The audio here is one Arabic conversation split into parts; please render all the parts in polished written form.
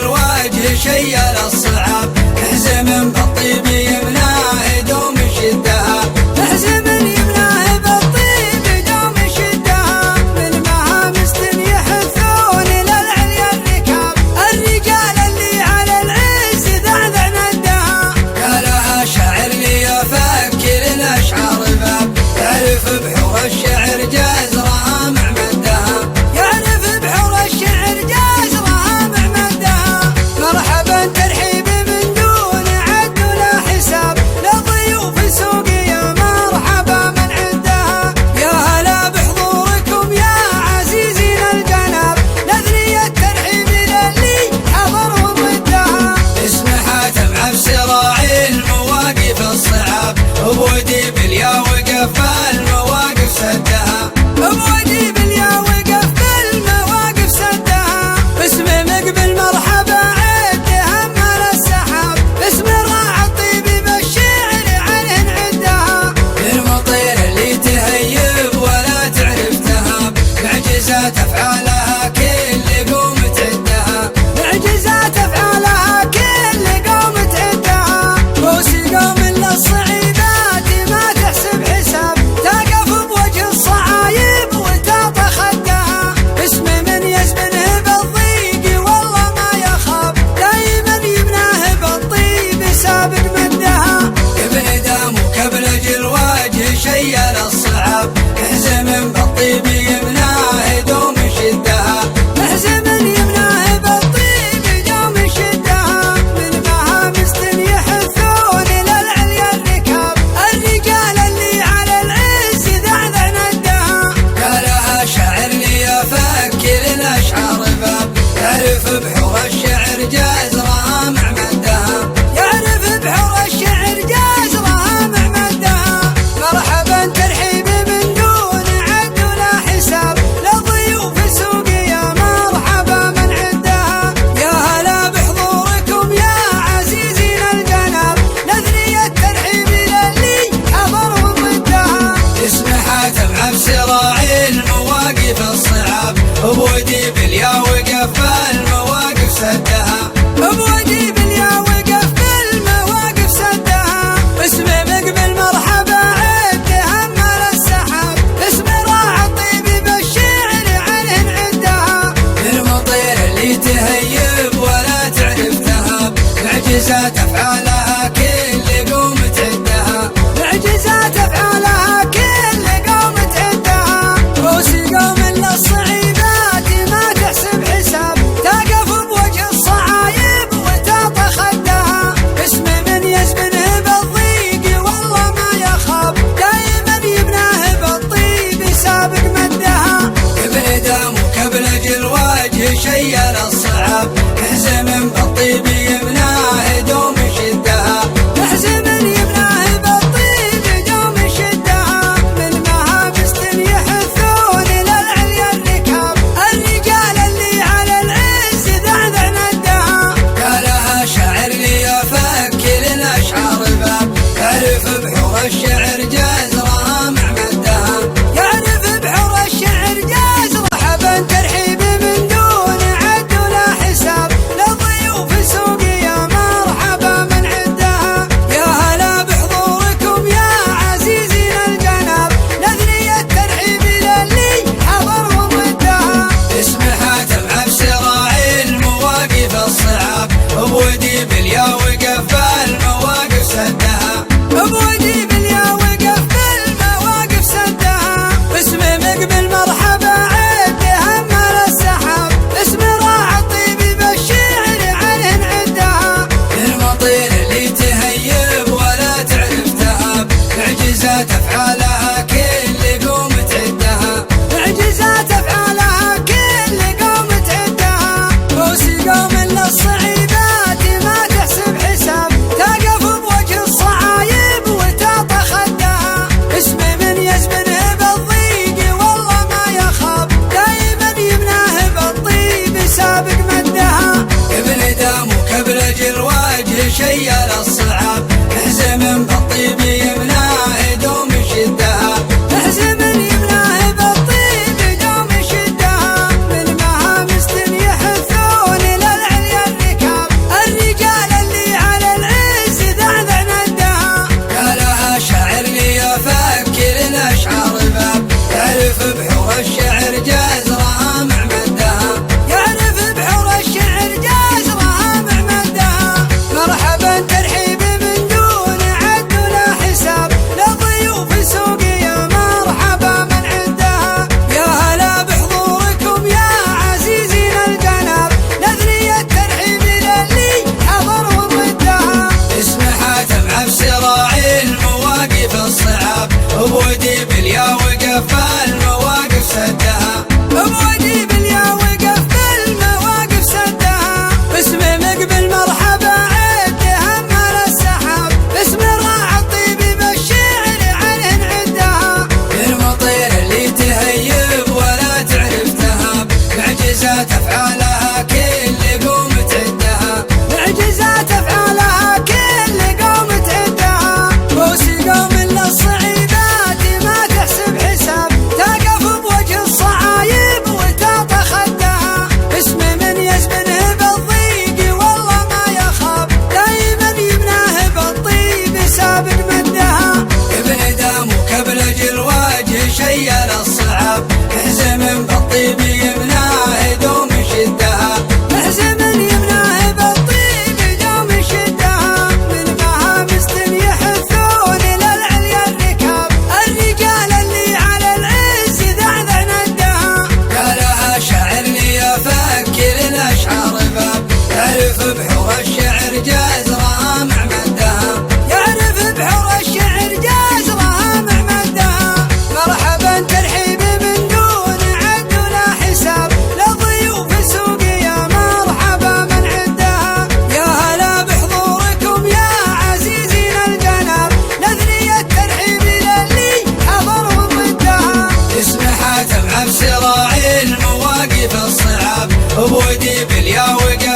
الوجه شيل الصعاب، محزم بالطيب يمناه دوم شدها، محزم يمناه بالطيب دوم شدها، من مها مستن يحثون للعليا الركاب، الرجال اللي على العز ذعذع ندها، قالها شاعر لي يفكر الاشعار باب، يعرف بحور الشعر جزرها معمدها، يعرف بحور الشعر جزرها معمدها، مرحبا ترحيب من دون عد ولا حساب، لضيوف سوق يا مرحبا من عدها، يا هلا بحضوركم يا عزيزين الجناب، نثني الترحيب للي حضر ومدها، اسم حاتم عفس راعي المواقف الصعاب، ابودي باليا وقف المواقف سدها، ابودي باليا وقف بالمواقف سدها، اسم مقبل مرحبا عد همل السحاب، اسم راعي الطيب بالشعر عنه نعدها، المطير اللي تهيب ولا تعرف تهاب، معجزات افعالها كل قوم تعدها، معجزات افعالها كل قوم تعدها، روسي قوم للصعيبات ما تحسب حساب، تقف بوجه الصعايب وتعطى خدها، اسم من يزمنه بالضيق والله ما يخاف، دايما يبناه بالطيب سابق مدها، ابن دام وكبلج الوجه شيل الصعاب، محزم بالطيب يمناه دوم شدها، محزم يمناه بالطيب دوم شدها، من مها مستن يحثون للعليا الركاب، الرجال اللي على العز ذعذع ندها، قالها شاعر لي يفكر الاشعار باب، يعرف بحور الشعر جزرها معمدها، يعرف بحور الشعر جزرها معمدها، مرحبا ترحيب من دون عد ولا حساب، لضيوف سوق يا مرحبا من عدها، يا هلا بحضوركم يا عزيزين الجناب، نثني الترحيب للي حضر ومدها، اسم حاتم عفس راعي المواقف الصعاب، ابودي باليا وقف المواقف سدها، ابودي باليا وقف بالمواقف سدها، اسم مقبل مرحبا عد همل السحاب، اسم راعي الطيب بالشعر عنه نعدها، المطير اللي تهيب ولا تعرف تهاب، معجزات افعالها كل قوم تعدها، معجزات افعالها كل قوم تعدها، روسي قوم للصعيبات ما تحسب حساب، تقف بوجه الصعايب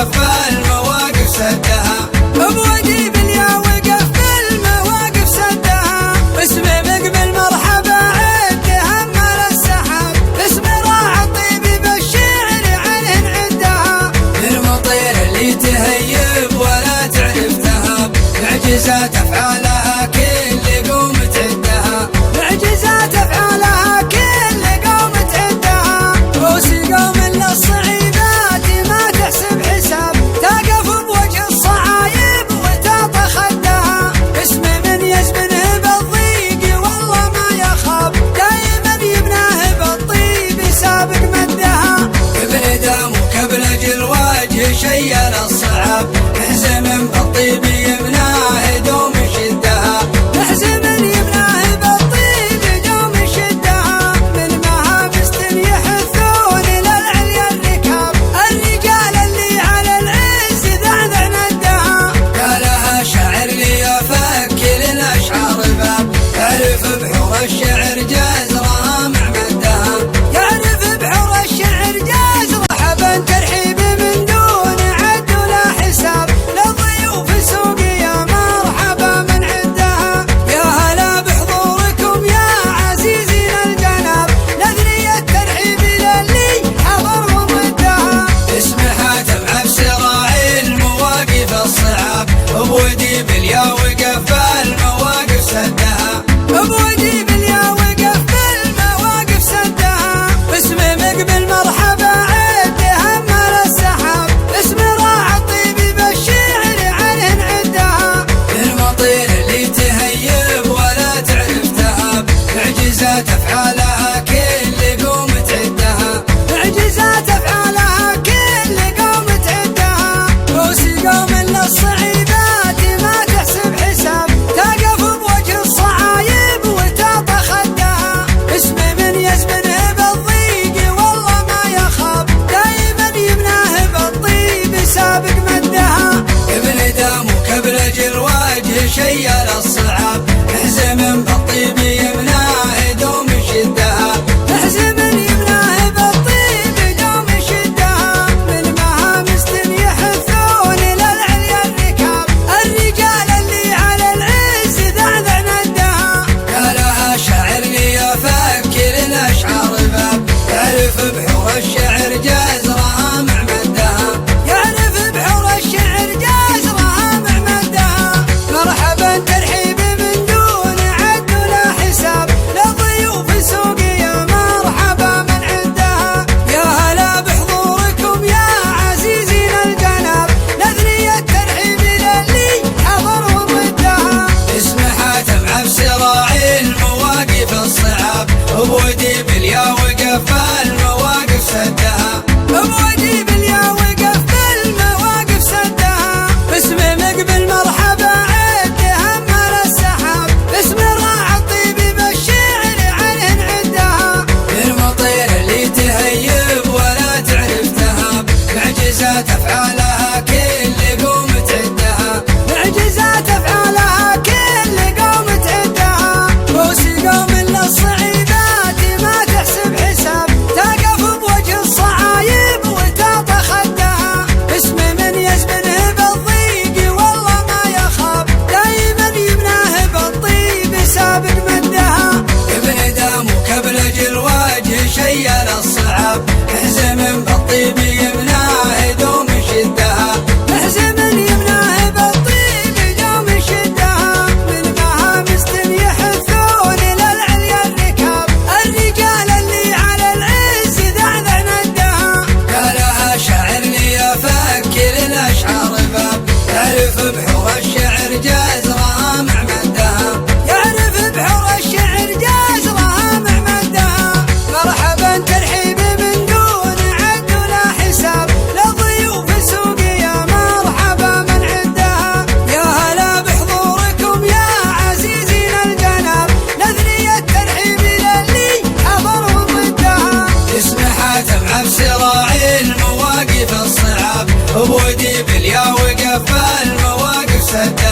وقف المواقف سدها، بودي باليا وقف المواقف سدها. اسمي مقبل مرحبا عد همل السحاب، اسمي راح الطيب بالشعر عنه نعدها. المطير اللي تهيب ولا تعرف تهاب، معجزات افعالها كل قوم تعدها، معجزات افعالها كل قوم تعدها. روسي قوم للصعيبات ما تحسب حساب، تقف بوجه الصعايب وتعطى خدها. اسمي من يزبنه بالضيق والله ما يخاف، دايما يبناه بالطيب سابق مدها. ابن دام وكبل اجل وجه شيل الصعاب، محزم بالطيب يمناه دوم شدها، محزم يمناه بالطيب دوم شدها. من مهابست يحثون للعليا الركاب، الرجال اللي على العز ذعذع ندها. قالها شاعر لي افك للاشعار باب، يعرف بحور الشعر جازرها مع مدها، يعرف بحور الشعر جازرها. مرحبا ترحيب من دون عد ولا حساب، للضيوف سوق يا مرحبا من عدها. يا هلا بحضوركم يا عزيزين الجناب، نذري الترحيب للي حضر ومدها. اسمي حاتم عبس راعي المواقف الصعاب، بودي باليا وقف المواقف سدها، بودي باليا وقف المواقف سدها. اسمي مقبل مرحبا عد همل السحاب، اسمي راح الطيب بالشعر عنه نعدها. المطير اللي تهيب ولا تعرف تهاب، معجزات افعالها كل قوم تعدها، معجزات افعالها كل قوم تعدها. روسي قوم للصعيبات ما تحسب حساب، تقف بوجه الصعايب وتعطى خدها. اسمي من يزبنه بالضيق والله ما يخاف، دايما يبناه بالطيب سابق مدها. ابن دام وكبل اجل وجه شيل الصعاب، محزم بالطيب يمناه دوم شدها، محزم يمناه بالطيب دوم شدها. من مهامست يحثون للعليا الركاب، الرجال اللي على العز ذعذع ندها. قالها شاعر لي افك للاشعار باب، يعرف بحور الشعر جازرها مع مدها، يعرف بحور الشعر جازرها مع مدها. مرحبا ترحيب من دون عد ولا حساب، للضيوف سوق يا مرحبا من عدها. يا هلا بحضوركم يا عزيزين الجناب، نذري الترحيب للي حضر ومدها. اسمي حاتم عبس راعي المواقف الصعاب، بودي باليا وقف المواقف سدها، بودي باليا وقف المواقف سدها. اسمي مقبل مرحبا عد همل السحاب، اسمي راح الطيب بالشعر عنه نعدها. المطير اللي تهيب ولا تعرف تهاب، معجزات افعالها كل قوم تعدها، معجزات افعالها كل قوم تعدها. روسي قوم للصعيبات ما تحسب حساب، تقف بوجه الصعايب وتعطى خدها. اسمي من يزبنه بالضيق والله ما يخاف، دايما يبناه بالطيب سابق مدها. ابن دام وكبل اجل وجه شيل الصعاب، محزم بالطيب يمناه دوم شدها، محزم يمناه بالطيب دوم شدها. من مهامست يحثون للعليا الركاب، الرجال اللي على العز ذعذع ندها. قالها شاعر لي افك للاشعار باب، يعرف بحور الشعر جازرها مع مدها، يعرف بحور الشعر جازرها مع مدها. مرحبا ترحيب من دون عد ولا حساب، للضيوف سوق يا مرحبا من عدها. يا هلا بحضوركم يا عزيزين الجناب، نذري الترحيب للي حضر ومدها. اسمي حاتم عبس راعي المواقف الصعاب، بودي باليا وقف المواقف سدها.